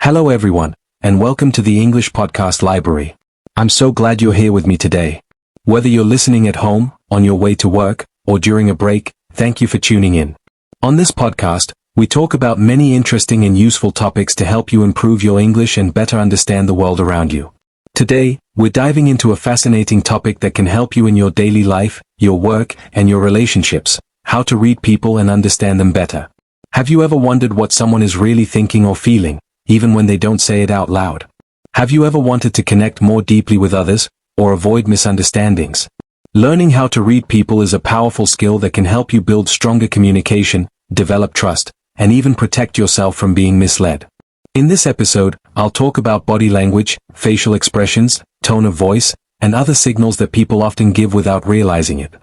Hello everyone, and welcome to the English Podcast Library. I'm so glad you're here with me today. Whether you're listening at home, on your way to work, or during a break, thank you for tuning in. On this podcast, we talk about many interesting and useful topics to help you improve your English and better understand the world around you. Today, we're diving into a fascinating topic that can help you in your daily life, your work, and your relationships: how to read people and understand them better. Have you ever wondered what someone is really thinking or feeling, even when they don't say it out loud? Have you ever wanted to connect more deeply with others, or avoid misunderstandings? Learning how to read people is a powerful skill that can help you build stronger communication, develop trust, and even protect yourself from being misled. In this episode, I'll talk about body language, facial expressions, tone of voice, and other signals that people often give without realizing it.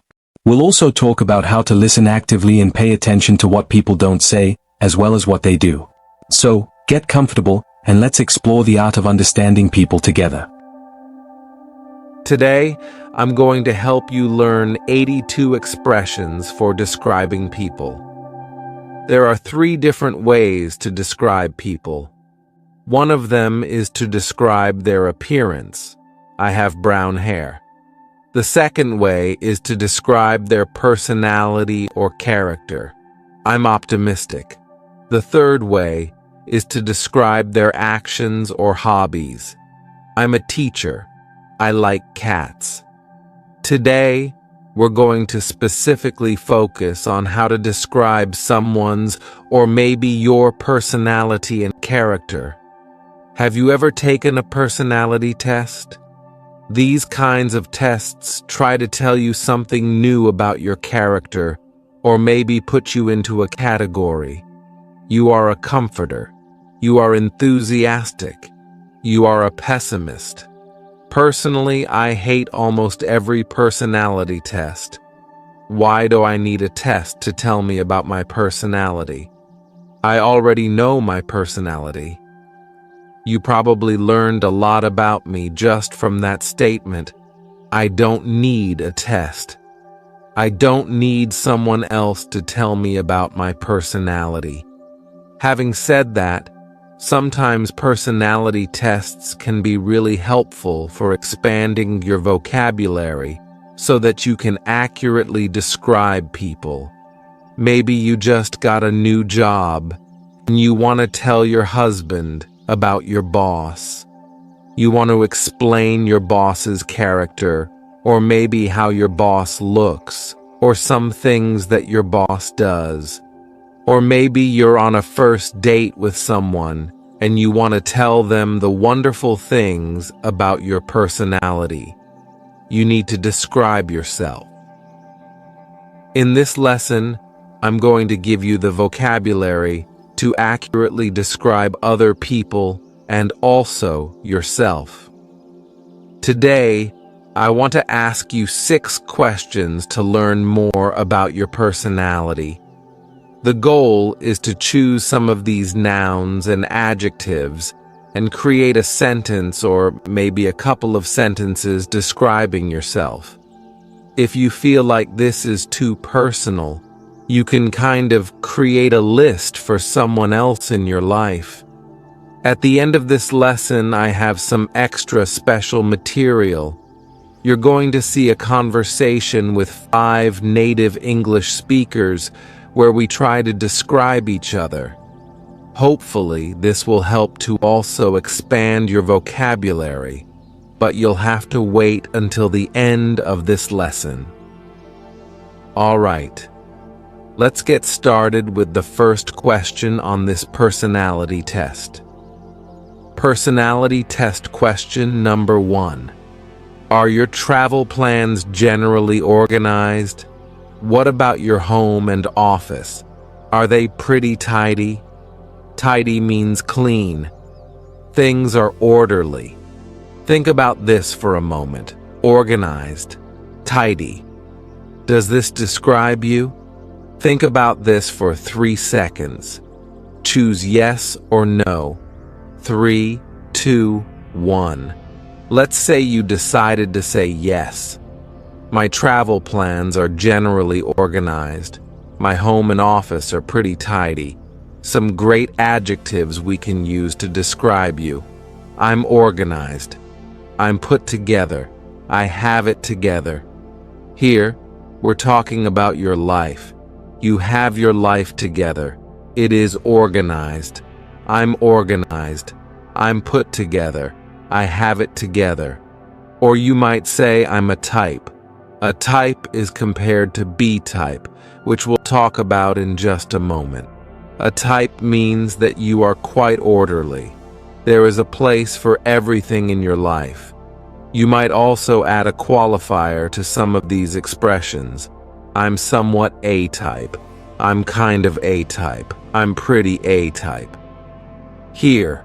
We'll also talk about how to listen actively and pay attention to what people don't say, as well as what they do. So, get comfortable, and let's explore the art of understanding people together. Today, I'm going to help you learn 82 expressions for describing people. There are 3 different ways to describe people. One of them is to describe their appearance. I have brown hair. The second way is to describe their personality or character. I'm optimistic. The third way is to describe their actions or hobbies. I'm a teacher. I like cats. Today, we're going to specifically focus on how to describe someone's or maybe your personality and character. Have you ever taken a personality test? These kinds of tests try to tell you something new about your character, or maybe put you into a category. You are a comforter. You are enthusiastic. You are a pessimist. Personally, I hate almost every personality test. Why do I need a test to tell me about my personality? I already know my personality. You probably learned a lot about me just from that statement. I don't need a test. I don't need someone else to tell me about my personality. Having said that, sometimes personality tests can be really helpful for expanding your vocabulary so that you can accurately describe people. Maybe you just got a new job and you want to tell your husband about your boss. You want to explain your boss's character, or maybe how your boss looks, or some things that your boss does. Or maybe you're on a first date with someone and you want to tell them the wonderful things about your personality. You need to describe yourself. In this lesson, I'm going to give you the vocabulary to accurately describe other people and also yourself. Today, I want to ask you 6 questions to learn more about your personality. The goal is to choose some of these nouns and adjectives and create a sentence or maybe a couple of sentences describing yourself. If you feel like this is too personal, you can kind of create a list for someone else in your life. At the end of this lesson, I have some extra special material. You're going to see a conversation with 5 native English speakers where we try to describe each other. Hopefully, this will help to also expand your vocabulary, but you'll have to wait until the end of this lesson. All right, let's get started with the first question on this personality test. Personality test question number 1. Are your travel plans generally organized? What about your home and office? Are they pretty tidy? Tidy means clean. Things are orderly. Think about this for a moment. Organized. Tidy. Does this describe you? Think about this for 3 seconds. Choose yes or no. 3, 2, 1. Let's say you decided to say yes. My travel plans are generally organized. My home and office are pretty tidy. Some great adjectives we can use to describe you. I'm organized. I'm put together. I have it together. Here, we're talking about your life. You have your life together. It is organized. I'm organized. I'm put together. I have it together. Or you might say I'm a type. A type is compared to B-type, which we'll talk about in just a moment. A type means that you are quite orderly. There is a place for everything in your life. You might also add a qualifier to some of these expressions. I'm somewhat A-type. I'm kind of A-type. I'm pretty A-type. Here,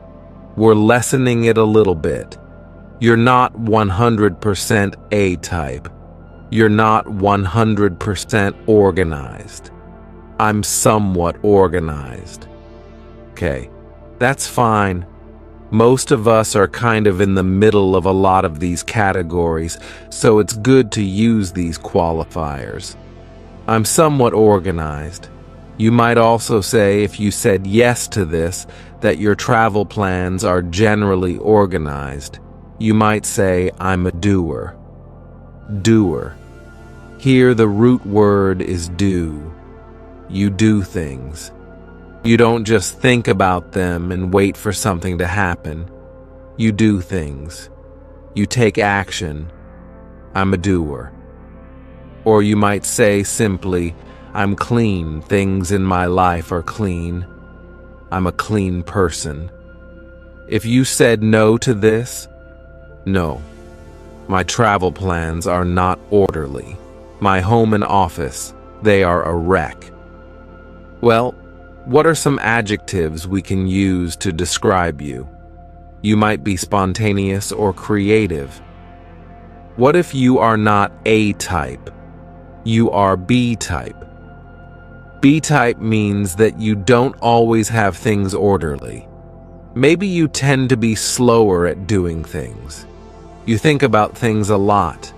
we're lessening it a little bit. You're not 100% A-type. You're not 100% organized. I'm somewhat organized. Okay, that's fine. Most of us are kind of in the middle of a lot of these categories, so it's good to use these qualifiers. I'm somewhat organized. You might also say, if you said yes to this, that your travel plans are generally organized. You might say, I'm a doer. Doer. Here the root word is do. You do things. You don't just think about them and wait for something to happen. You do things. You take action. I'm a doer. Or you might say simply, I'm clean. Things in my life are clean. I'm a clean person. If you said no to this, no. My travel plans are not orderly. My home and office, they are a wreck. Well, what are some adjectives we can use to describe you? You might be spontaneous or creative. What if you are not A-type? You are B-type. B-type means that you don't always have things orderly. Maybe you tend to be slower at doing things. You think about things a lot.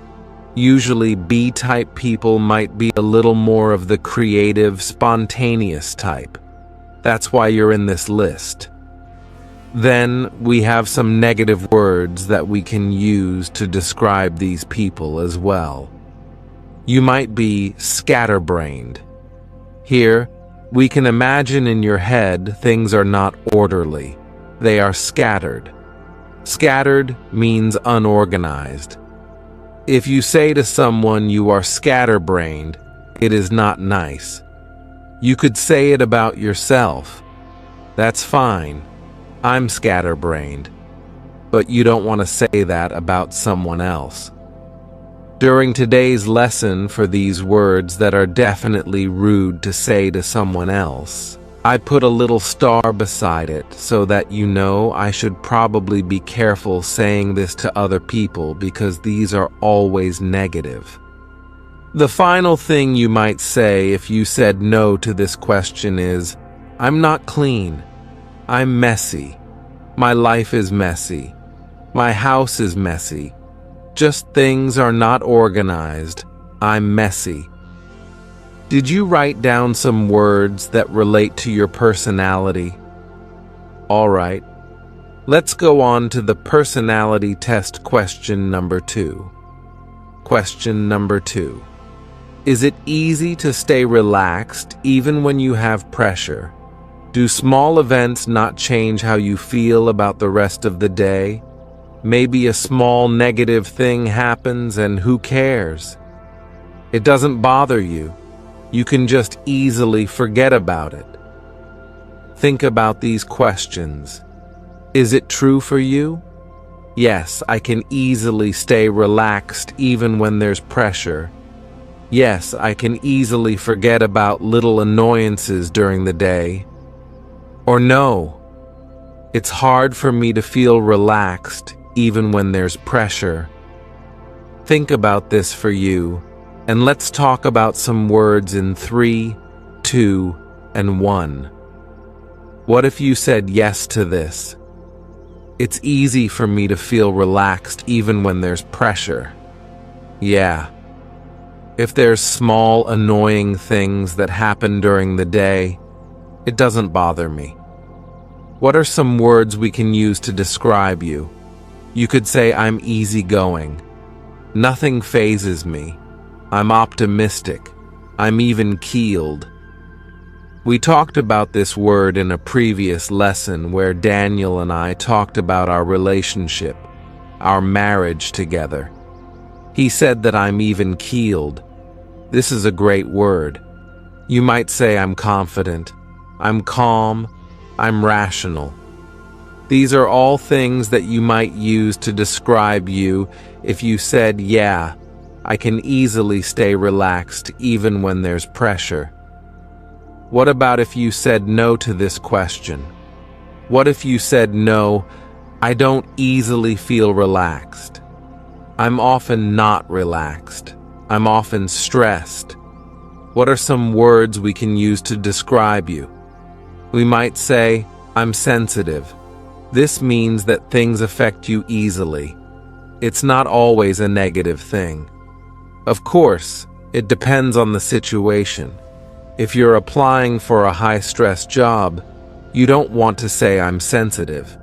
Usually B-type people might be a little more of the creative, spontaneous type. That's why you're in this list. Then we have some negative words that we can use to describe these people as well. You might be scatterbrained. Here, we can imagine in your head things are not orderly. They are scattered. Scattered means unorganized. If you say to someone you are scatterbrained, it is not nice. You could say it about yourself. That's fine. I'm scatterbrained. But you don't want to say that about someone else. During today's lesson for these words that are definitely rude to say to someone else, I put a little star beside it so that you know I should probably be careful saying this to other people because these are always negative. The final thing you might say if you said no to this question is, I'm not clean. I'm messy. My life is messy. My house is messy. Just things are not organized. I'm messy. Did you write down some words that relate to your personality? All right. Let's go on to the personality test question number 2. Question number 2. Is it easy to stay relaxed even when you have pressure? Do small events not change how you feel about the rest of the day? Maybe a small negative thing happens and who cares? It doesn't bother you. You can just easily forget about it. Think about these questions. Is it true for you? Yes, I can easily stay relaxed even when there's pressure. Yes, I can easily forget about little annoyances during the day. Or no, it's hard for me to feel relaxed even when there's pressure. Think about this for you, and let's talk about some words in 3, 2, and 1. What if you said yes to this? It's easy for me to feel relaxed even when there's pressure. Yeah. If there's small, annoying things that happen during the day, It doesn't bother me. What are some words we can use to describe you? You could say, I'm easygoing. Nothing phases me. I'm optimistic. I'm even-keeled. We talked about this word in a previous lesson where Daniel and I talked about our relationship, our marriage together. He said that I'm even-keeled. This is a great word. You might say I'm confident, I'm calm, I'm rational. These are all things that you might use to describe you if you said, yeah, I can easily stay relaxed even when there's pressure. What about if you said no to this question? What if you said, no, I don't easily feel relaxed. I'm often not relaxed. I'm often stressed. What are some words we can use to describe you? We might say, I'm sensitive. This means that things affect you easily. It's not always a negative thing. Of course, it depends on the situation. If you're applying for a high-stress job, you don't want to say I'm sensitive.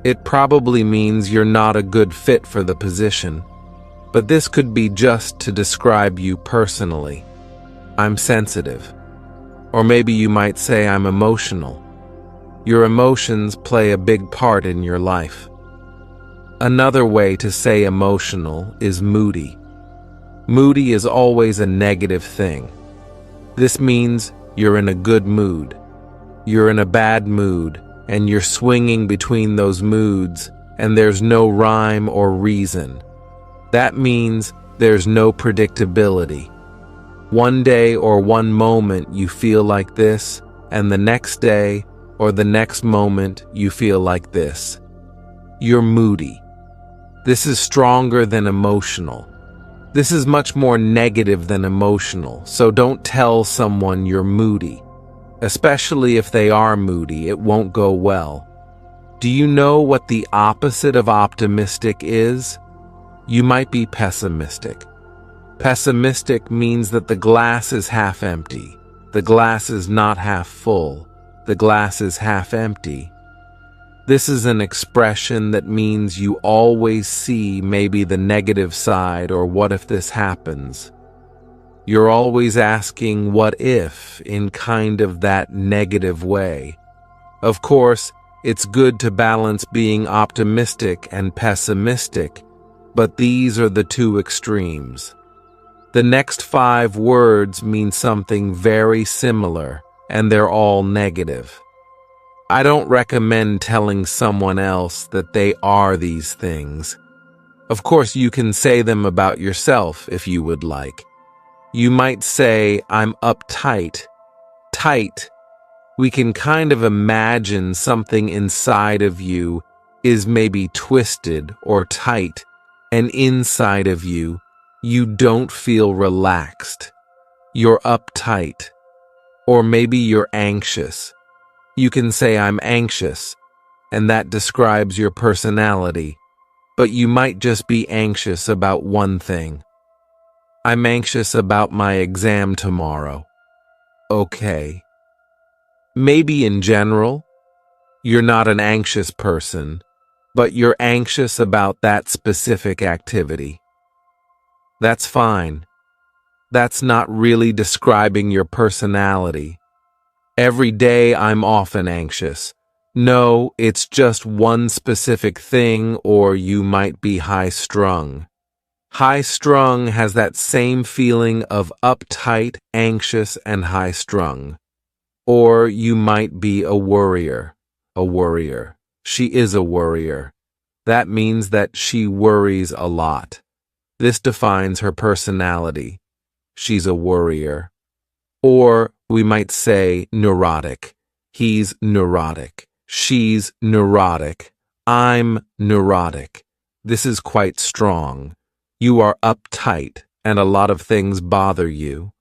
It probably means you're not a good fit for the position. But this could be just to describe you personally. I'm sensitive. Or maybe you might say I'm emotional. Your emotions play a big part in your life. Another way to say emotional is moody. Moody is always a negative thing. This means you're in a good mood. You're in a bad mood, and you're swinging between those moods, and there's no rhyme or reason. That means there's no predictability. One day or one moment you feel like this, and the next day or the next moment you feel like this. You're moody. This is stronger than emotional. This is much more negative than emotional, so don't tell someone you're moody. Especially if they are moody, it won't go well. Do you know what the opposite of optimistic is? You might be pessimistic. Pessimistic means that the glass is half empty. The glass is not half full. The glass is half empty. This is an expression that means you always see maybe the negative side or what if this happens. You're always asking what if in kind of that negative way. Of course, it's good to balance being optimistic and pessimistic, but these are the two extremes. The next 5 words mean something very similar, and they're all negative. I don't recommend telling someone else that they are these things. Of course, you can say them about yourself if you would like. You might say, I'm uptight. Tight. We can kind of imagine something inside of you is maybe twisted or tight, and inside of you, you don't feel relaxed. You're uptight. Or maybe you're anxious. You can say, I'm anxious, and that describes your personality, but you might just be anxious about one thing. I'm anxious about my exam tomorrow. Okay. Maybe in general, you're not an anxious person, but you're anxious about that specific activity. That's fine. That's not really describing your personality. Every day I'm often anxious. No, it's just one specific thing, or you might be high-strung. High-strung has that same feeling of uptight, anxious, and high-strung. Or you might be a worrier. A worrier. She is a worrier. That means that she worries a lot. This defines her personality. She's a worrier. Or we might say neurotic. He's neurotic. She's neurotic. I'm neurotic. This is quite strong. You are uptight, and a lot of things bother you.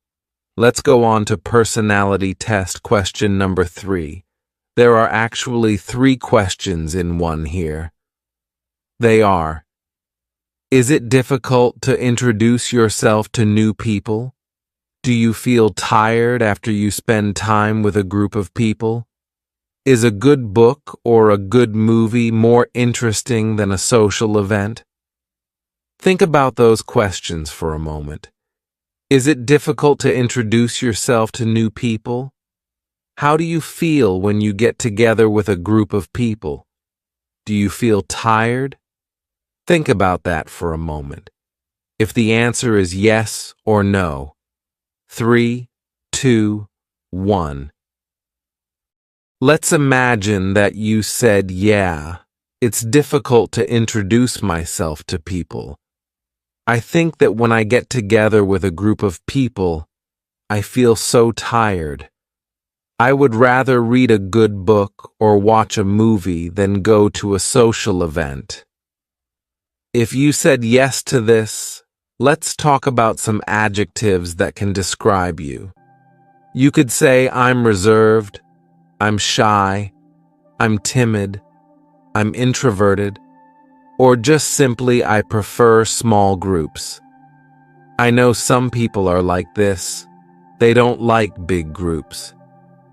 Let's go on to personality test question number 3. There are actually 3 questions in one here. They are: is it difficult to introduce yourself to new people? Do you feel tired after you spend time with a group of people? Is a good book or a good movie more interesting than a social event? Think about those questions for a moment. Is it difficult to introduce yourself to new people? How do you feel when you get together with a group of people? Do you feel tired? Think about that for a moment. If the answer is yes or no, 3, 2, 1. Let's imagine that you said, yeah, it's difficult to introduce myself to people. I think that when I get together with a group of people, I feel so tired. I would rather read a good book or watch a movie than go to a social event. If you said yes to this, let's talk about some adjectives that can describe you. You could say, I'm reserved, I'm shy, I'm timid, I'm introverted, or just simply I prefer small groups. I know some people are like this. They don't like big groups.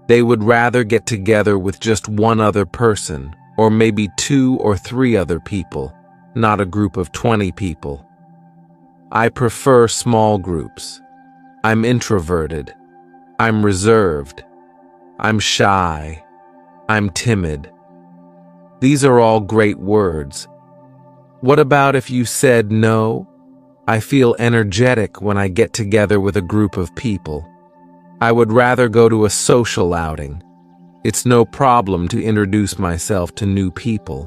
They would rather get together with just one other person, or maybe 2 or 3 other people, not a group of 20 people. I prefer small groups. I'm introverted. I'm reserved. I'm shy. I'm timid. These are all great words. What about if you said, no, I feel energetic when I get together with a group of people. I would rather go to a social outing. It's no problem to introduce myself to new people.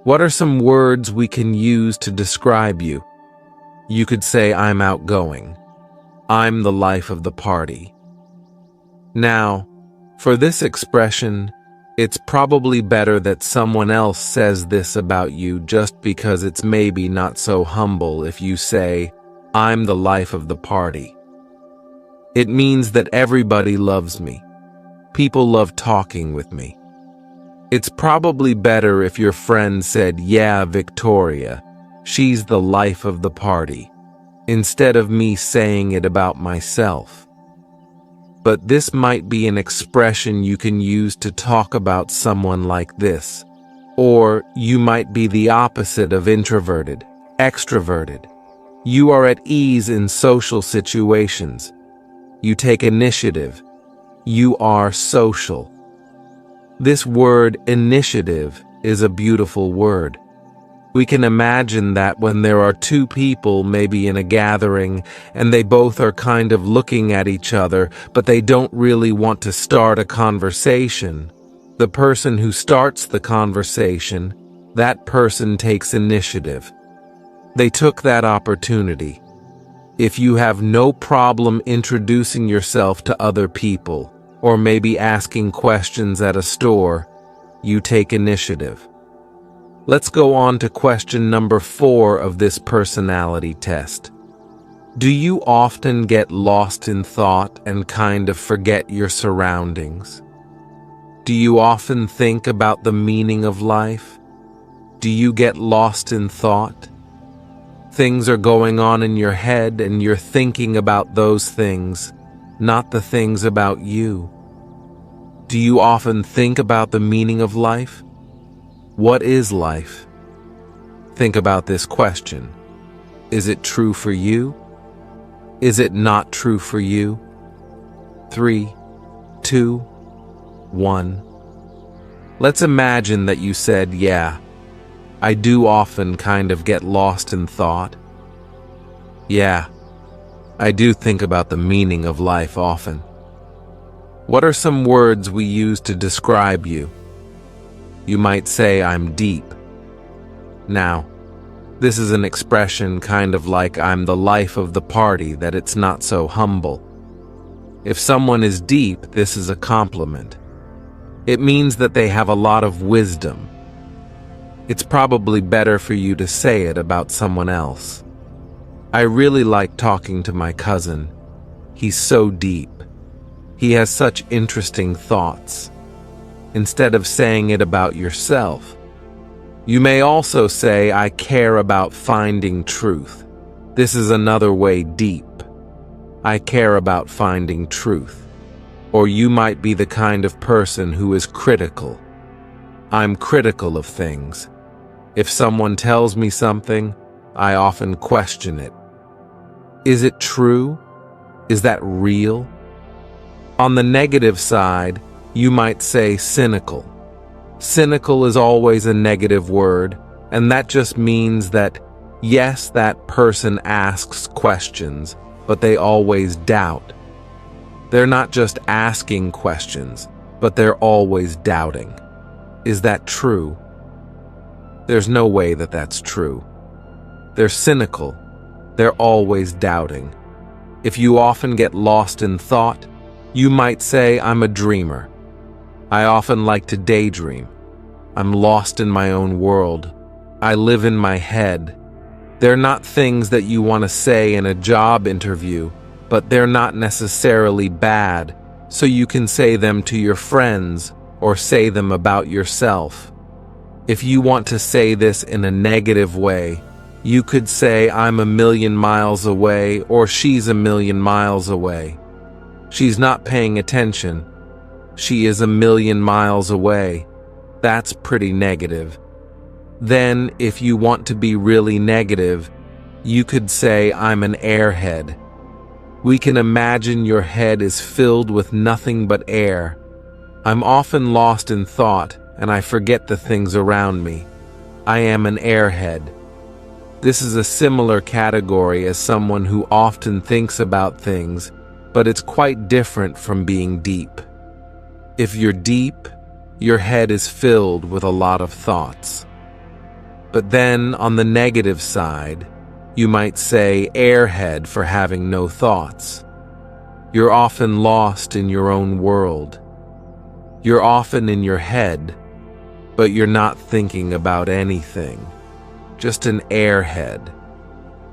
What are some words we can use to describe you? You could say, I'm outgoing. I'm the life of the party. Now, for this expression, it's probably better that someone else says this about you just because it's maybe not so humble if you say, I'm the life of the party. It means that everybody loves me. People love talking with me. It's probably better if your friend said, yeah, Victoria, she's the life of the party, instead of me saying it about myself. But this might be an expression you can use to talk about someone like this. Or you might be the opposite of introverted, extroverted. You are at ease in social situations. You take initiative. You are social. This word, initiative, is a beautiful word. We can imagine that when there are 2 people maybe in a gathering and they both are kind of looking at each other, but they don't really want to start a conversation. The person who starts the conversation, that person takes initiative. They took that opportunity. If you have no problem introducing yourself to other people, or maybe asking questions at a store, you take initiative. Let's go on to question number 4 of this personality test. Do you often get lost in thought and kind of forget your surroundings? Do you often think about the meaning of life? Do you get lost in thought? Things are going on in your head and you're thinking about those things, not the things about you. Do you often think about the meaning of life? What is life? Think about this question. Is it true for you? Is it not true for you? 3, 2, 1. Let's imagine that you said, yeah, I do often kind of get lost in thought. Yeah, I do think about the meaning of life often. What are some words we use to describe you? You might say, I'm deep. Now, this is an expression kind of like I'm the life of the party, that it's not so humble. If someone is deep, this is a compliment. It means that they have a lot of wisdom. It's probably better for you to say it about someone else. I really like talking to my cousin. He's so deep. He has such interesting thoughts. Instead of saying it about yourself, you may also say, I care about finding truth. This is another way, deep. I care about finding truth. Or you might be the kind of person who is critical. I'm critical of things. If someone tells me something, I often question it. Is it true? Is that real? On the negative side, you might say cynical. Cynical is always a negative word, and that just means that, yes, that person asks questions, but they always doubt. They're not just asking questions, but they're always doubting. Is that true? There's no way that that's true. They're cynical. They're always doubting. If you often get lost in thought, you might say, I'm a dreamer. I often like to daydream. I'm lost in my own world. I live in my head. They're not things that you want to say in a job interview, but they're not necessarily bad, so you can say them to your friends or say them about yourself. If you want to say this in a negative way, you could say, I'm a million miles away, or she's a million miles away. She's not paying attention. She is a million miles away. That's pretty negative. Then, if you want to be really negative, you could say, I'm an airhead. We can imagine your head is filled with nothing but air. I'm often lost in thought, and I forget the things around me. I am an airhead. This is a similar category as someone who often thinks about things, but it's quite different from being deep. If you're deep, your head is filled with a lot of thoughts. But then, on the negative side, you might say airhead for having no thoughts. You're often lost in your own world. You're often in your head, but you're not thinking about anything. Just an airhead.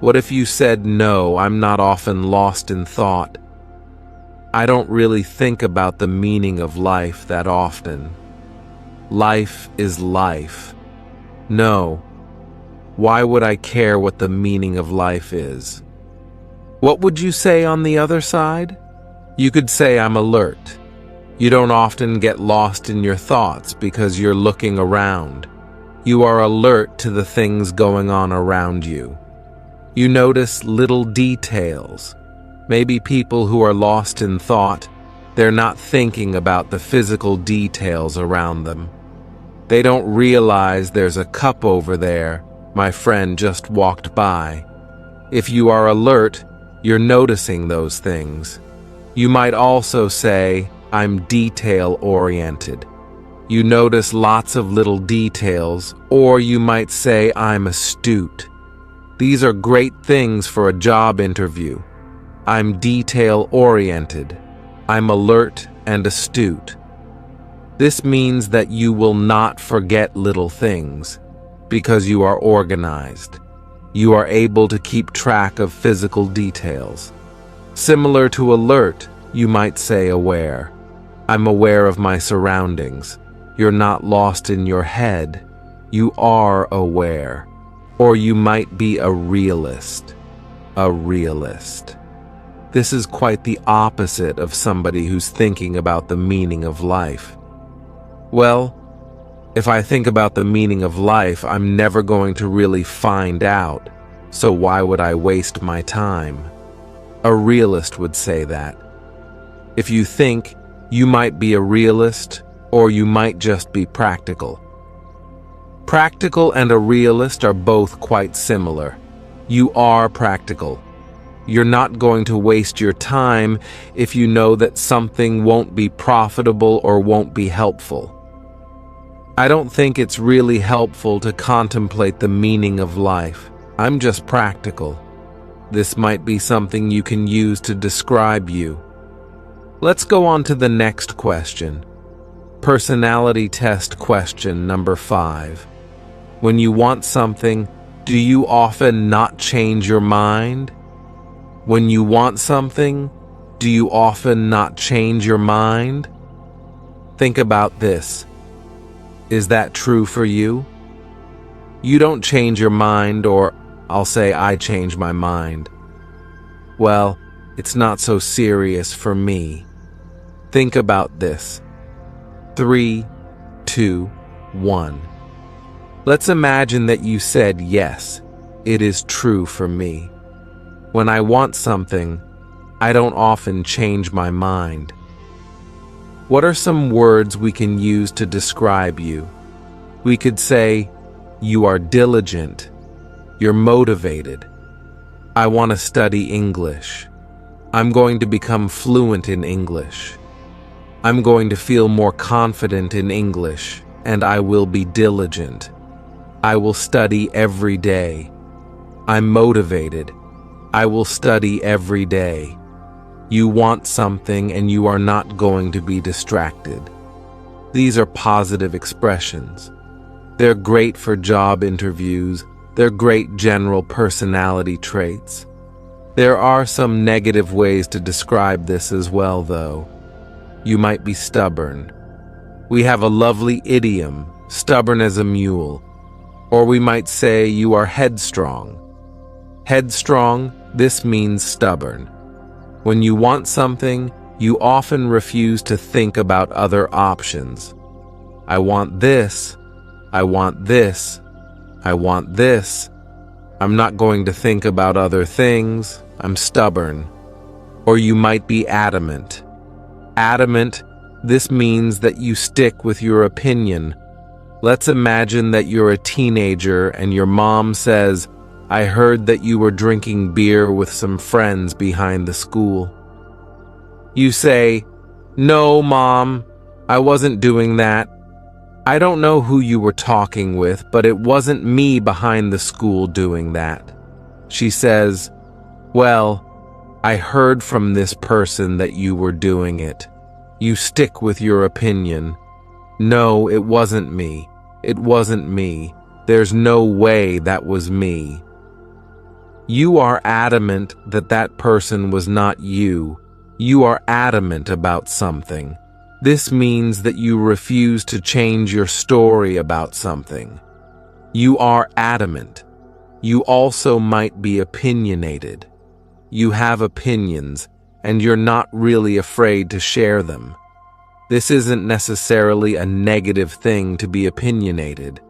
What if you said, no, I'm not often lost in thought. I don't really think about the meaning of life that often. Life is life. No. Why would I care what the meaning of life is? What would you say on the other side? You could say, I'm alert. You don't often get lost in your thoughts because you're looking around. You are alert to the things going on around you. You notice little details. Maybe people who are lost in thought, they're not thinking about the physical details around them. They don't realize there's a cup over there my friend just walked by. If you are alert, you're noticing those things. You might also say, I'm detail-oriented. You notice lots of little details, or you might say, I'm astute. These are great things for a job interview. I'm detail-oriented. I'm alert and astute. This means that you will not forget little things because you are organized. You are able to keep track of physical details. Similar to alert, you might say aware. I'm aware of my surroundings. You're not lost in your head. You are aware. Or you might be a realist. A realist. This is quite the opposite of somebody who's thinking about the meaning of life. Well, if I think about the meaning of life, I'm never going to really find out, so why would I waste my time? A realist would say that. If you think, you might be a realist, or you might just be practical. Practical and a realist are both quite similar. You are practical. You're not going to waste your time if you know that something won't be profitable or won't be helpful. I don't think it's really helpful to contemplate the meaning of life. I'm just practical. This might be something you can use to describe you. Let's go on to the next question. Personality test question number 5. When you want something, do you often not change your mind? When you want something, do you often not change your mind? Think about this. Is that true for you? You don't change your mind, or I'll say I change my mind. Well, It's not so serious for me. Think about this. 3, 2, 1. Let's imagine that you said, yes, it is true for me. When I want something, I don't often change my mind. What are some words we can use to describe you? We could say, you are diligent. You're motivated. I want to study English. I'm going to become fluent in English. I'm going to feel more confident in English, and I will be diligent. I will study every day. I'm motivated. I will study every day. You want something and you are not going to be distracted. These are positive expressions. They're great for job interviews. They're great general personality traits. There are some negative ways to describe this as well, though. You might be stubborn. We have a lovely idiom, stubborn as a mule. Or we might say you are headstrong. Headstrong, this means stubborn. When you want something, you often refuse to think about other options. I want this. I want this. I want this. I'm not going to think about other things. I'm stubborn. Or you might be adamant. Adamant, this means that you stick with your opinion. Let's imagine that you're a teenager and your mom says, I heard that you were drinking beer with some friends behind the school. You say, no, Mom, I wasn't doing that. I don't know who you were talking with, but it wasn't me behind the school doing that. She says, well, I heard from this person that you were doing it. You stick with your opinion. No, it wasn't me. It wasn't me. There's no way that was me. You are adamant that that person was not you. You are adamant about something. This means that you refuse to change your story about something. You are adamant. You also might be opinionated. You have opinions, and you're not really afraid to share them. This isn't necessarily a negative thing to be opinionated.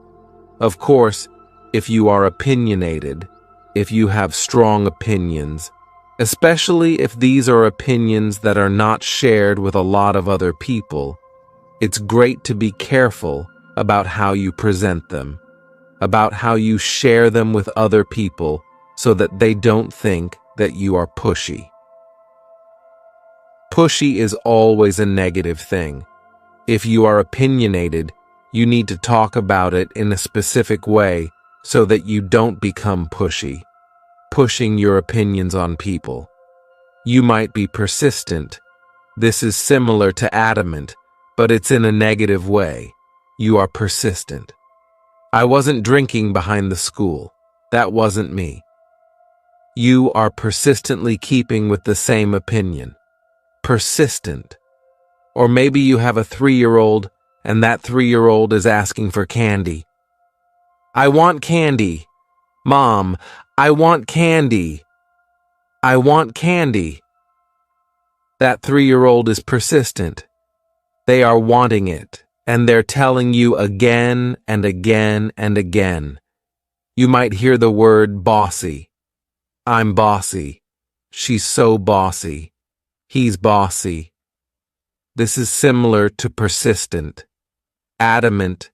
Of course, if you are opinionated, if you have strong opinions, especially if these are opinions that are not shared with a lot of other people, it's great to be careful about how you present them, about how you share them with other people so that they don't think that you are pushy. Pushy is always a negative thing. If you are opinionated, you need to talk about it in a specific way so that you don't become pushy, pushing your opinions on people. You might be persistent. This is similar to adamant, but it's in a negative way. You are persistent. I wasn't drinking behind the school. That wasn't me. You are persistently keeping with the same opinion. Persistent. Or maybe you have a 3-year-old and that 3-year-old is asking for candy. I want candy. Mom, I want candy. I want candy. That 3-year-old is persistent. They are wanting it, and they're telling you again and again and again. You might hear the word bossy. I'm bossy. She's so bossy. He's bossy. This is similar to persistent. Adamant,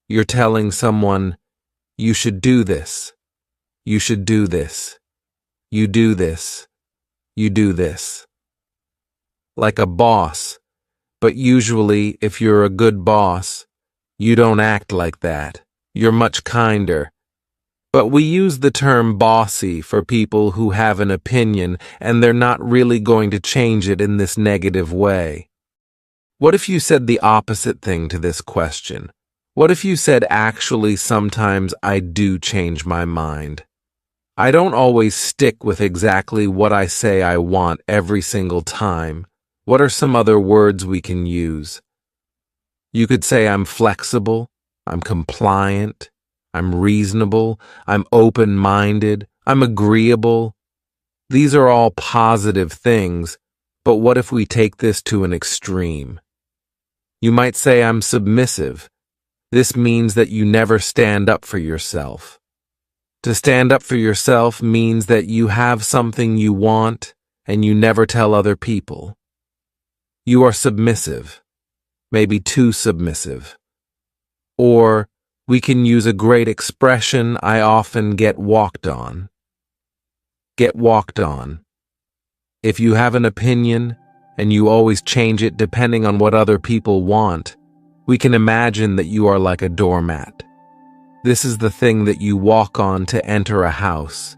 you're telling someone, you should do this. You should do this. You do this. You do this. Like a boss, but usually if you're a good boss, you don't act like that. You're much kinder. But we use the term bossy for people who have an opinion and they're not really going to change it in this negative way. What if you said the opposite thing to this question? What if you said, actually, sometimes I do change my mind? I don't always stick with exactly what I say I want every single time. What are some other words we can use? You could say I'm flexible, I'm compliant, I'm reasonable, I'm open-minded, I'm agreeable. These are all positive things, but what if we take this to an extreme? You might say, I'm submissive. This means that you never stand up for yourself. To stand up for yourself means that you have something you want and you never tell other people. You are submissive, maybe too submissive. Or we can use a great expression, I often get walked on. Get walked on. If you have an opinion and you always change it depending on what other people want, we can imagine that you are like a doormat. This is the thing that you walk on to enter a house.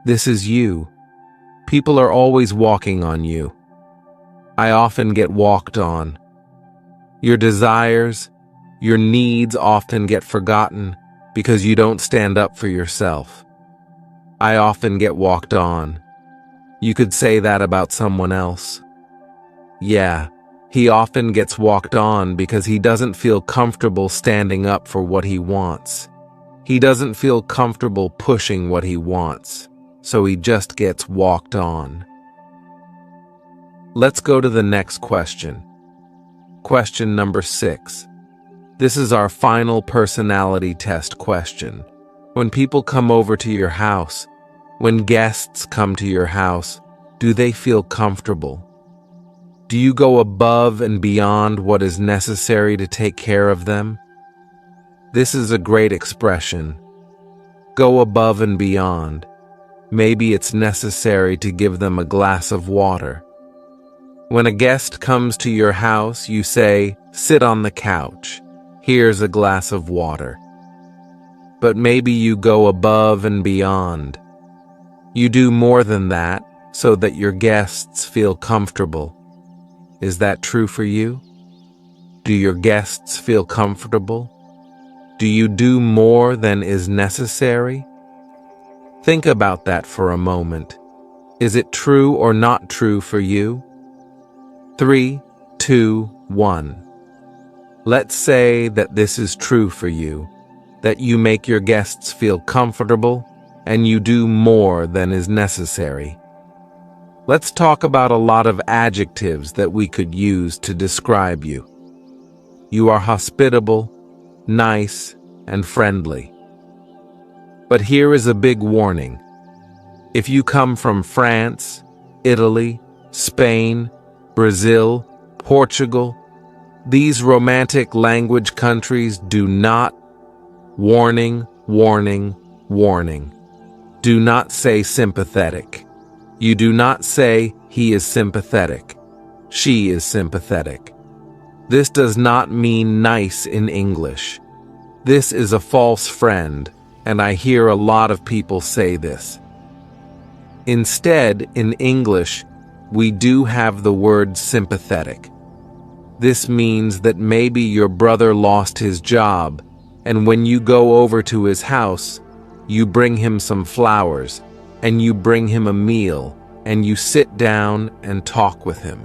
This is you. People are always walking on you. I often get walked on. Your desires, your needs often get forgotten because you don't stand up for yourself. I often get walked on. You could say that about someone else. Yeah, he often gets walked on because he doesn't feel comfortable standing up for what he wants. He doesn't feel comfortable pushing what he wants, so he just gets walked on. Let's go to the next question. Question number 6. This is our final personality test question. When people come over to your house, when guests come to your house, do they feel comfortable? Do you go above and beyond what is necessary to take care of them? This is a great expression. Go above and beyond. Maybe it's necessary to give them a glass of water. When a guest comes to your house, you say, sit on the couch. Here's a glass of water. But maybe you go above and beyond. You do more than that so that your guests feel comfortable. Is that true for you? Do your guests feel comfortable? Do you do more than is necessary? Think about that for a moment. Is it true or not true for you? 3, 2, 1. Let's say that this is true for you, that you make your guests feel comfortable and you do more than is necessary. Let's talk about a lot of adjectives that we could use to describe you. You are hospitable, nice, and friendly. But here is a big warning. If you come from France, Italy, Spain, Brazil, Portugal, these romantic language countries do not, warning, warning, warning. Do not say sympathetic. You do not say he is sympathetic. She is sympathetic. This does not mean nice in English. This is a false friend, and I hear a lot of people say this. Instead, in English, we do have the word sympathetic. This means that maybe your brother lost his job, and when you go over to his house, you bring him some flowers, and you bring him a meal, and you sit down and talk with him.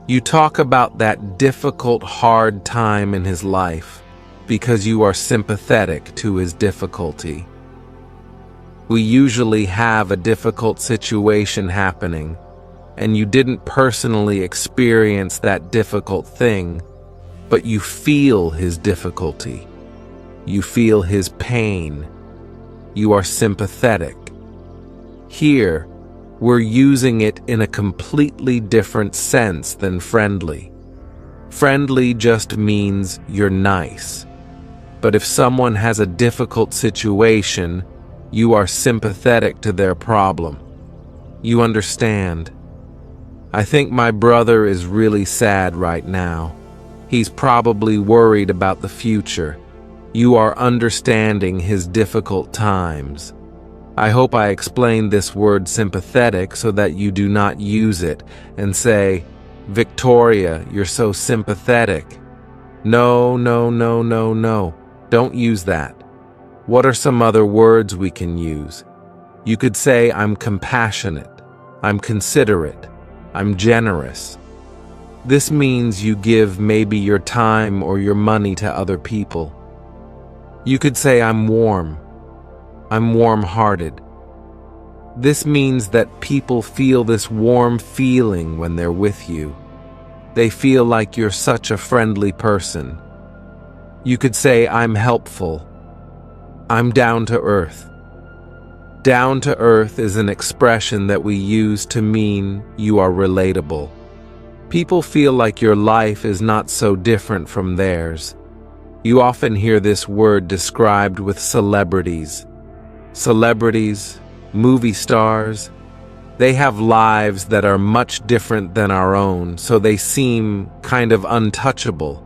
You talk about that difficult, hard time in his life because you are sympathetic to his difficulty. We usually have a difficult situation happening, and you didn't personally experience that difficult thing, but you feel his difficulty. You feel his pain. You are sympathetic. Here, we're using it in a completely different sense than friendly. Friendly just means you're nice. But if someone has a difficult situation, you are sympathetic to their problem. You understand. I think my brother is really sad right now. He's probably worried about the future. You are understanding his difficult times. I hope I explained this word sympathetic so that you do not use it and say, Victoria, you're so sympathetic. No, no, no, no, no. Don't use that. What are some other words we can use? You could say, I'm compassionate. I'm considerate. I'm generous. This means you give maybe your time or your money to other people. You could say, I'm warm. I'm warm-hearted. This means that people feel this warm feeling when they're with you. They feel like you're such a friendly person. You could say, I'm helpful. I'm down to earth. Down to earth is an expression that we use to mean you are relatable. People feel like your life is not so different from theirs. You often hear this word described with celebrities. Celebrities, movie stars, they have lives that are much different than our own, so they seem kind of untouchable,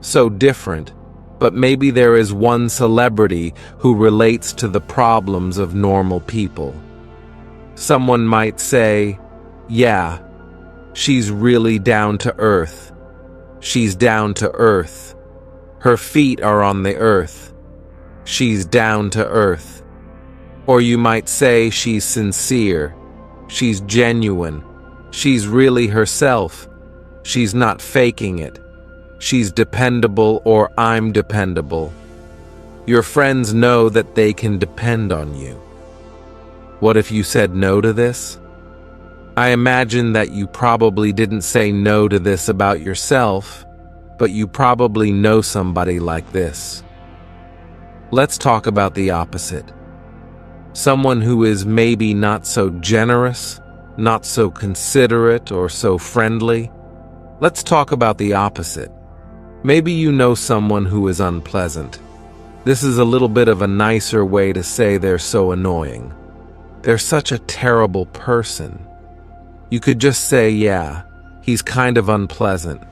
so different. But maybe there is one celebrity who relates to the problems of normal people. Someone might say, yeah, she's really down to earth. She's down to earth. Her feet are on the earth. She's down to earth. Or you might say she's sincere. She's genuine. She's really herself. She's not faking it. She's dependable, or I'm dependable. Your friends know that they can depend on you. What if you said no to this? I imagine that you probably didn't say no to this about yourself, but you probably know somebody like this. Let's talk about the opposite. Someone who is maybe not so generous, not so considerate, or so friendly. Let's talk about the opposite. Maybe you know someone who is unpleasant. This is a little bit of a nicer way to say they're so annoying. They're such a terrible person. You could just say, yeah, he's kind of unpleasant.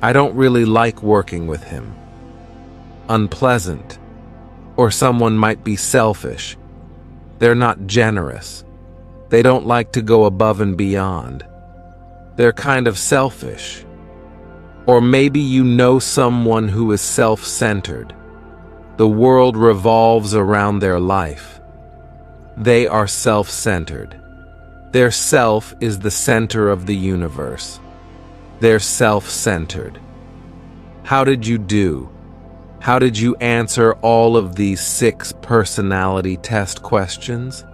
I don't really like working with him. Unpleasant. Or someone might be selfish. They're not generous. They don't like to go above and beyond. They're kind of selfish. Or maybe you know someone who is self-centered. The world revolves around their life. They are self-centered. Their self is the center of the universe. They're self-centered. How did you do? How did you answer all of these 6 personality test questions?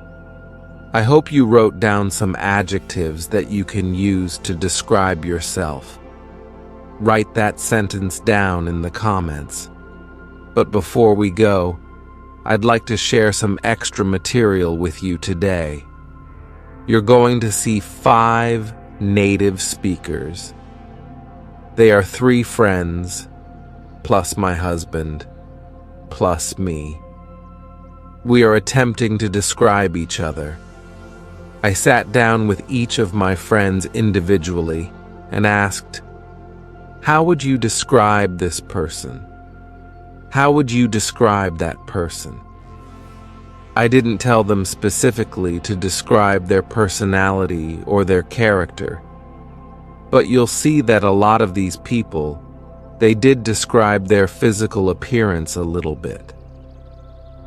I hope you wrote down some adjectives that you can use to describe yourself. Write that sentence down in the comments. But before we go, I'd like to share some extra material with you today. You're going to see 5 native speakers. They are 3 friends, plus my husband, plus me. We are attempting to describe each other. I sat down with each of my friends individually and asked, how would you describe this person? How would you describe that person? I didn't tell them specifically to describe their personality or their character, but you'll see that a lot of these people, they did describe their physical appearance a little bit.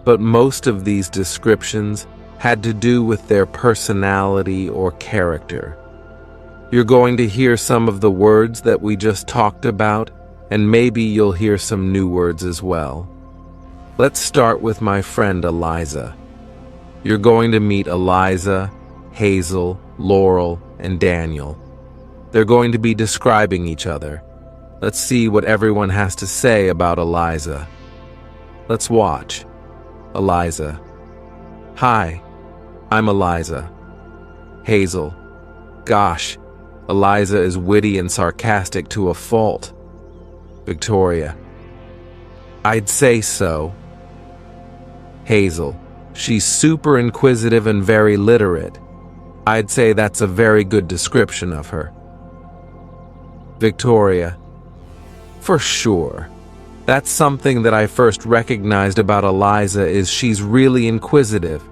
But most of these descriptions had to do with their personality or character. You're going to hear some of the words that we just talked about, and maybe you'll hear some new words as well. Let's start with my friend Eliza. You're going to meet Eliza, Hazel, Laurel, and Daniel. They're going to be describing each other. Let's see what everyone has to say about Eliza. Let's watch. Eliza. Hi, I'm Eliza. Hazel. Gosh, Eliza is witty and sarcastic to a fault. Victoria. I'd say so. Hazel. She's super inquisitive and very literate. I'd say that's a very good description of her. Victoria. For sure. That's something that I first recognized about Eliza is she's really inquisitive.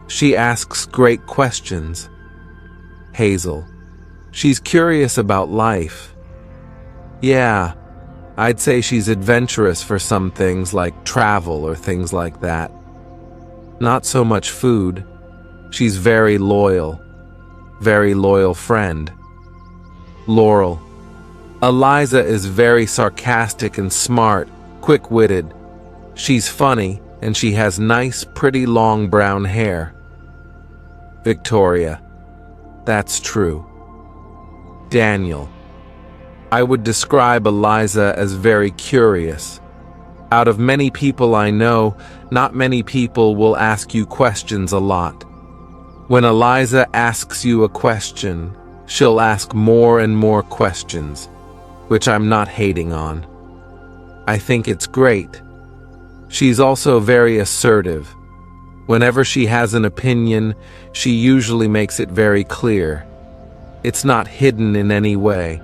She asks great questions. Hazel. She's curious about life. Yeah, I'd say she's adventurous for some things like travel or things like that. Not so much food. She's very loyal friend. Laurel. Eliza is very sarcastic and smart, quick-witted. She's funny, and she has nice, pretty long brown hair. Victoria. That's true. Daniel. I would describe Eliza as very curious. Out of many people I know, not many people will ask you questions a lot. When Eliza asks you a question, she'll ask more and more questions, which I'm not hating on. I think it's great. She's also very assertive. Whenever she has an opinion, she usually makes it very clear. It's not hidden in any way.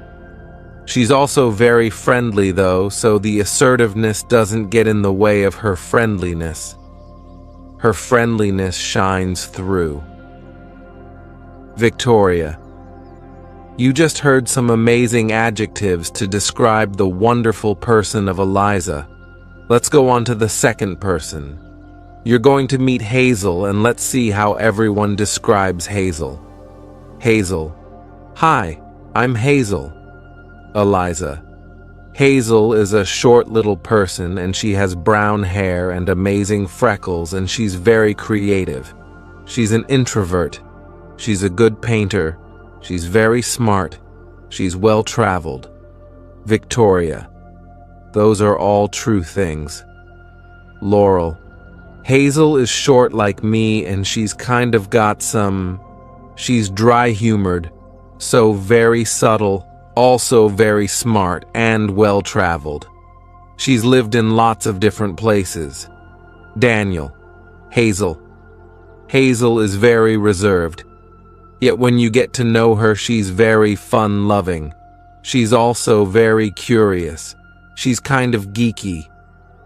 She's also very friendly though, so the assertiveness doesn't get in the way of her friendliness. Her friendliness shines through. Victoria. You just heard some amazing adjectives to describe the wonderful person of Eliza. Let's go on to the second person. You're going to meet Hazel, and let's see how everyone describes Hazel. Hazel. Hi, I'm Hazel. Eliza. Hazel is a short little person, and she has brown hair and amazing freckles, and she's very creative. She's an introvert. She's a good painter. She's very smart. She's well-traveled. Victoria. Those are all true things. Laurel. Hazel is short like me, and she's kind of got she's dry-humored, so very subtle, also very smart and well-traveled. She's lived in lots of different places. Daniel. Hazel. Hazel is very reserved. Yet when you get to know her, she's very fun-loving. She's also very curious. She's kind of geeky.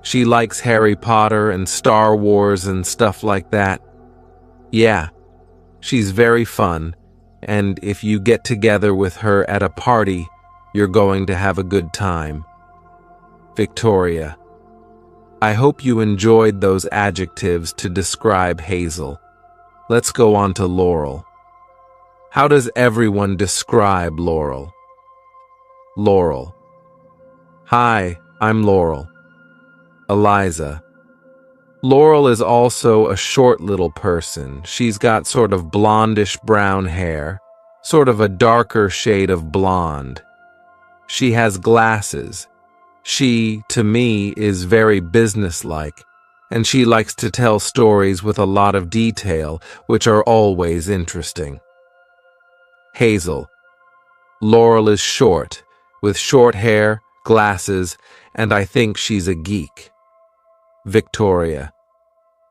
She likes Harry Potter and Star Wars and stuff like that. Yeah, she's very fun, and if you get together with her at a party, you're going to have a good time. Victoria. I hope you enjoyed those adjectives to describe Hazel. Let's go on to Laurel. How does everyone describe Laurel? Laurel. Hi, I'm Laurel. Eliza. Laurel is also a short little person. She's got sort of blondish brown hair, sort of a darker shade of blonde. She has glasses. She, to me, is very businesslike, and she likes to tell stories with a lot of detail, which are always interesting. Hazel. Laurel is short, with short hair, glasses, and I think she's a geek. Victoria.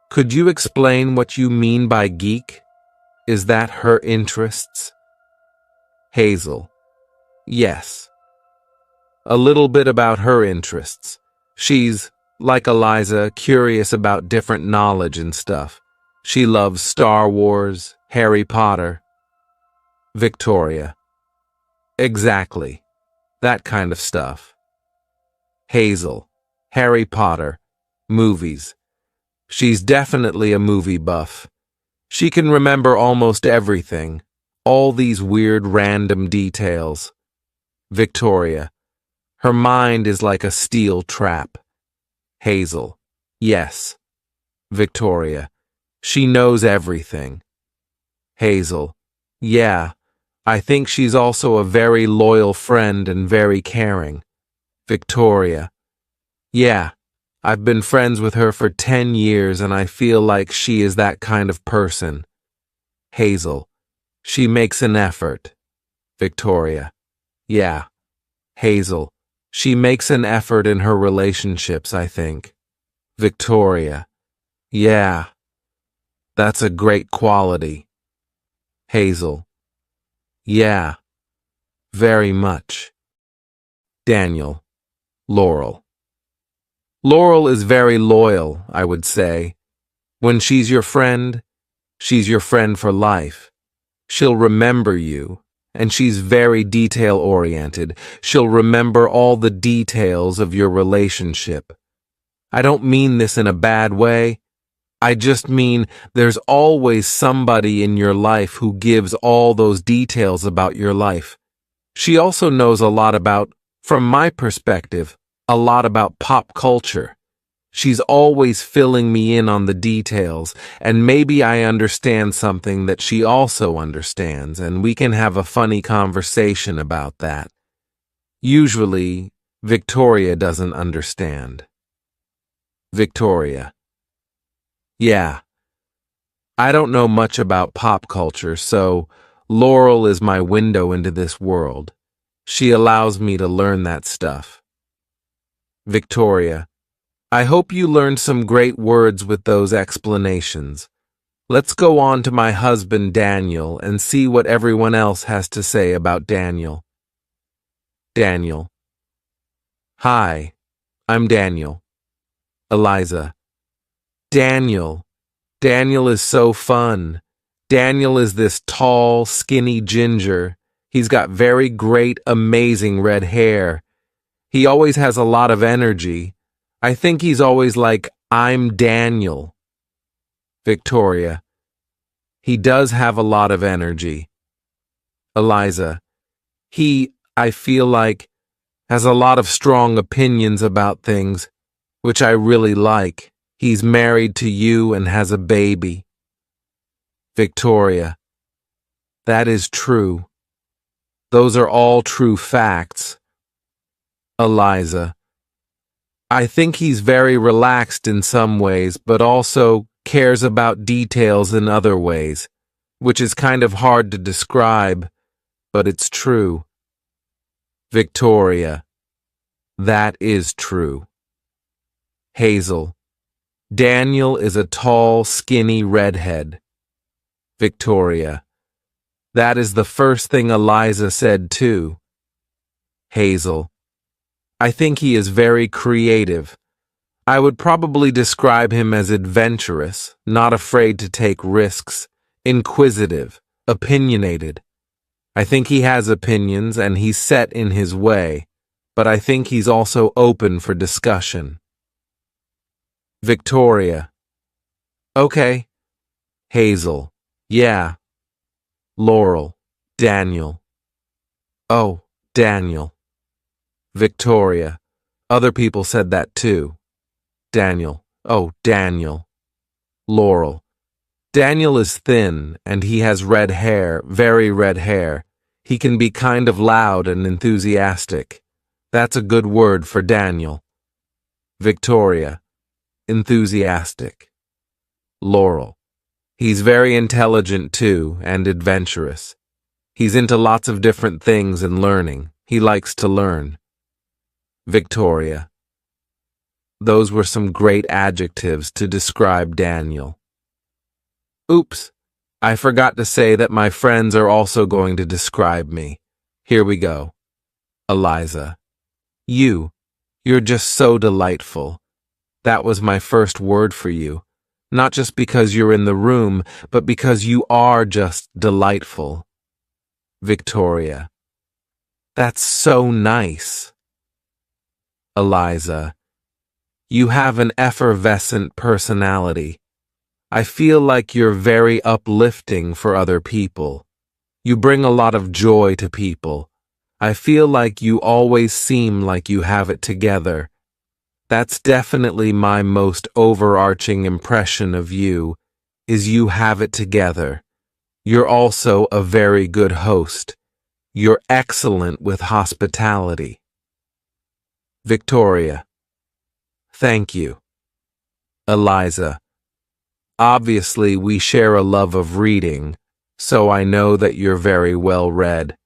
Could you explain what you mean by geek? Is that her interests? Hazel. Yes. A little bit about her interests. She's, like Eliza, curious about different knowledge and stuff. She loves Star Wars, Harry Potter. Victoria. Exactly. That kind of stuff. Hazel. Harry Potter. Movies. She's definitely a movie buff. She can remember almost everything. All these weird random details. Victoria. Her mind is like a steel trap. Hazel. Yes. Victoria. She knows everything. Hazel. Yeah. I think she's also a very loyal friend and very caring. Victoria. Yeah. I've been friends with her for 10 years and I feel like she is that kind of person. Hazel. She makes an effort. Victoria. Yeah. Hazel. She makes an effort in her relationships, I think. Victoria. Yeah. That's a great quality. Hazel. Yeah. Very much. Daniel. Laurel. Laurel is very loyal, I would say. When she's your friend for life. She'll remember you, and she's very detail-oriented. She'll remember all the details of your relationship. I don't mean this in a bad way. I just mean there's always somebody in your life who gives all those details about your life. She also knows a lot about, from my perspective, a lot about pop culture. She's always filling me in on the details, and maybe I understand something that she also understands, and we can have a funny conversation about that. Usually, Victoria doesn't understand. Victoria. Yeah. I don't know much about pop culture, so Laurel is my window into this world. She allows me to learn that stuff. Victoria. I hope you learned some great words with those explanations. Let's go on to my husband Daniel and see what everyone else has to say about Daniel. Daniel. Hi, I'm Daniel. Eliza. Daniel. Daniel is so fun. Daniel is this tall, skinny ginger. He's got very great, amazing red hair. He always has a lot of energy. I think he's always like, I'm Daniel. Victoria. He does have a lot of energy. Eliza. I feel like, has a lot of strong opinions about things, which I really like. He's married to you and has a baby. Victoria. That is true. Those are all true facts. Eliza. I think he's very relaxed in some ways, but also cares about details in other ways, which is kind of hard to describe, but it's true. Victoria. That is true. Hazel. Daniel is a tall, skinny redhead. Victoria. That is the first thing Eliza said too. Hazel. I think he is very creative. I would probably describe him as adventurous, not afraid to take risks, inquisitive, opinionated. I think he has opinions and he's set in his way, but I think he's also open for discussion. Victoria. Okay. Hazel. Yeah. Laurel. Daniel. Oh, Daniel. Victoria. Other people said that too. Daniel. Oh, Daniel. Laurel. Daniel is thin, and he has red hair, very red hair. He can be kind of loud and enthusiastic. That's a good word for Daniel. Victoria. Enthusiastic. Laurel. He's very intelligent too, and adventurous. He's into lots of different things and learning. He likes to learn. Victoria. Those were some great adjectives to describe Daniel. Oops, I forgot to say that my friends are also going to describe me. Here we go. Eliza. You're just so delightful. That was my first word for you. Not just because you're in the room, but because you are just delightful. Victoria. That's so nice. Eliza. You have an effervescent personality. I feel like you're very uplifting for other people. You bring a lot of joy to people. I feel like you always seem like you have it together. That's definitely my most overarching impression of you, is you have it together. You're also a very good host. You're excellent with hospitality. Victoria. Thank you. Eliza. Obviously, we share a love of reading, so I know that you're very well read.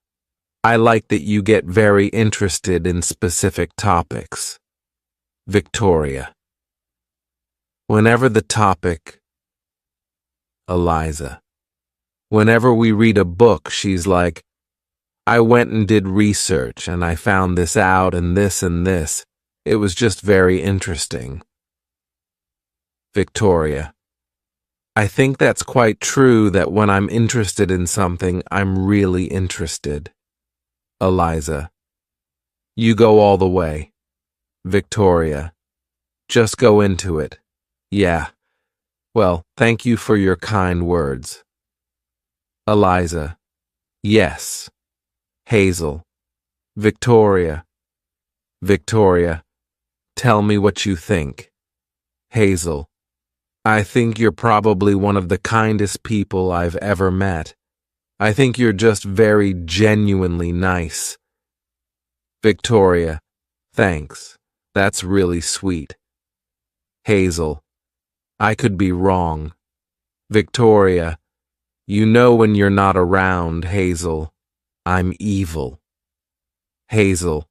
I like that you get very interested in specific topics. Victoria. Whenever the topic... Eliza. Whenever we read a book, she's like, I went and did research, and I found this out and this and this. It was just very interesting. Victoria. I think that's quite true that when I'm interested in something, I'm really interested. Eliza. You go all the way. Victoria. Just go into it. Yeah. Well, thank you for your kind words. Eliza. Yes. Hazel. Victoria. Victoria. Tell me what you think. Hazel, I think you're probably one of the kindest people I've ever met. I think you're just very genuinely nice. Victoria, thanks. That's really sweet. Hazel, I could be wrong. Victoria, you know when you're not around, Hazel. I'm evil. Hazel,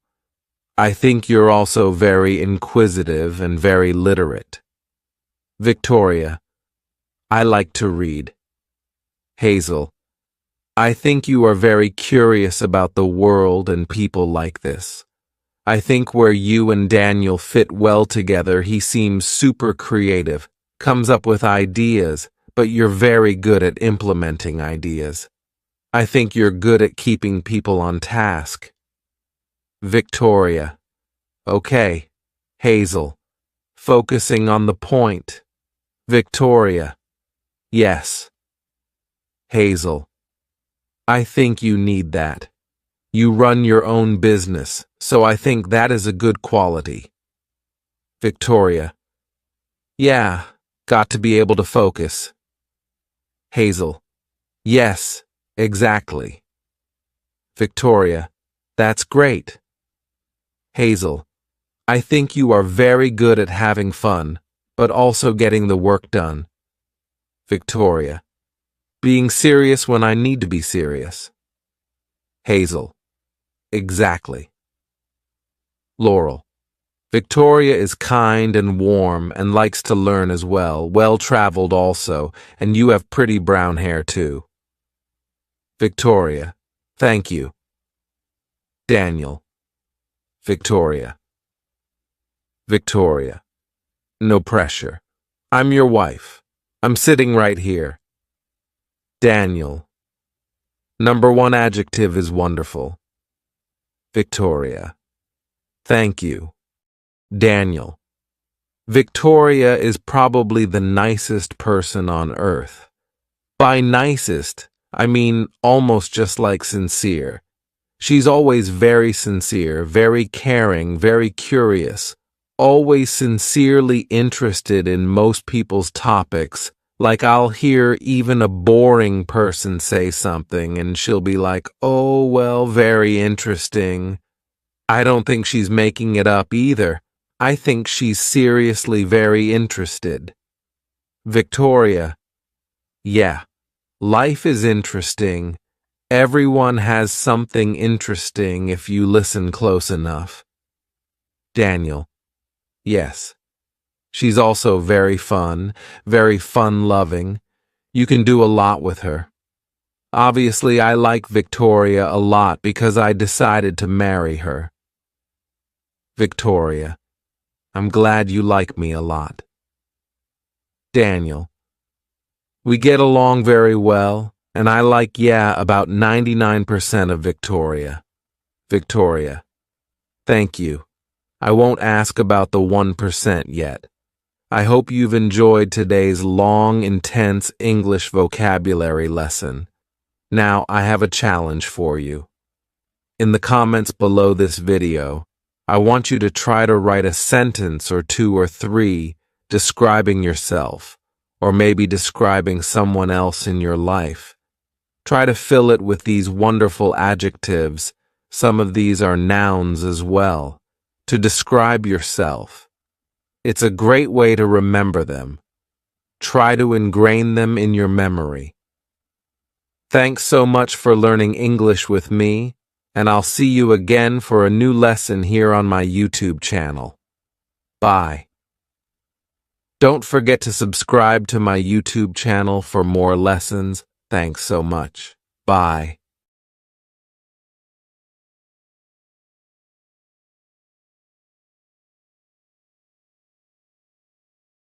I think you're also very inquisitive and very literate. Victoria, I like to read. Hazel, I think you are very curious about the world and people like this. I think where you and Daniel fit well together, he seems super creative, comes up with ideas, but you're very good at implementing ideas. I think you're good at keeping people on task. Victoria, okay. Hazel, focusing on the point. Victoria, yes. Hazel, I think you need that. You run your own business, so I think that is a good quality. Victoria, yeah, got to be able to focus. Hazel, yes, exactly. Victoria, that's great. Hazel, I think you are very good at having fun, but also getting the work done. Victoria, being serious when I need to be serious. Hazel, exactly. Laurel, Victoria is kind and warm and likes to learn as well, well-traveled also, and you have pretty brown hair too. Victoria, thank you. Daniel, Victoria. Victoria, no pressure. I'm your wife. I'm sitting right here. Daniel, number one adjective is wonderful. Victoria, thank you. Daniel, Victoria is probably the nicest person on earth. By nicest, I mean almost just like sincere. She's always very sincere, very caring, very curious, always sincerely interested in most people's topics. Like I'll hear even a boring person say something and she'll be like, oh, well, very interesting. I don't think she's making it up either. I think she's seriously very interested. Victoria, yeah, life is interesting. Everyone has something interesting if you listen close enough. Daniel, yes. She's also very fun-loving. You can do a lot with her. Obviously, I like Victoria a lot because I decided to marry her. Victoria, I'm glad you like me a lot. Daniel, we get along very well, and I like, about 99% of Victoria. Victoria, thank you. I won't ask about the 1% yet. I hope you've enjoyed today's long, intense English vocabulary lesson. Now, I have a challenge for you. In the comments below this video, I want you to try to write a sentence or two or three describing yourself, or maybe describing someone else in your life. Try to fill it with these wonderful adjectives. Some of these are nouns as well, to describe yourself. It's a great way to remember them. Try to ingrain them in your memory. Thanks so much for learning English with me, and I'll see you again for a new lesson here on my YouTube channel. Bye. Don't forget to subscribe to my YouTube channel for more lessons. Thanks so much. Bye.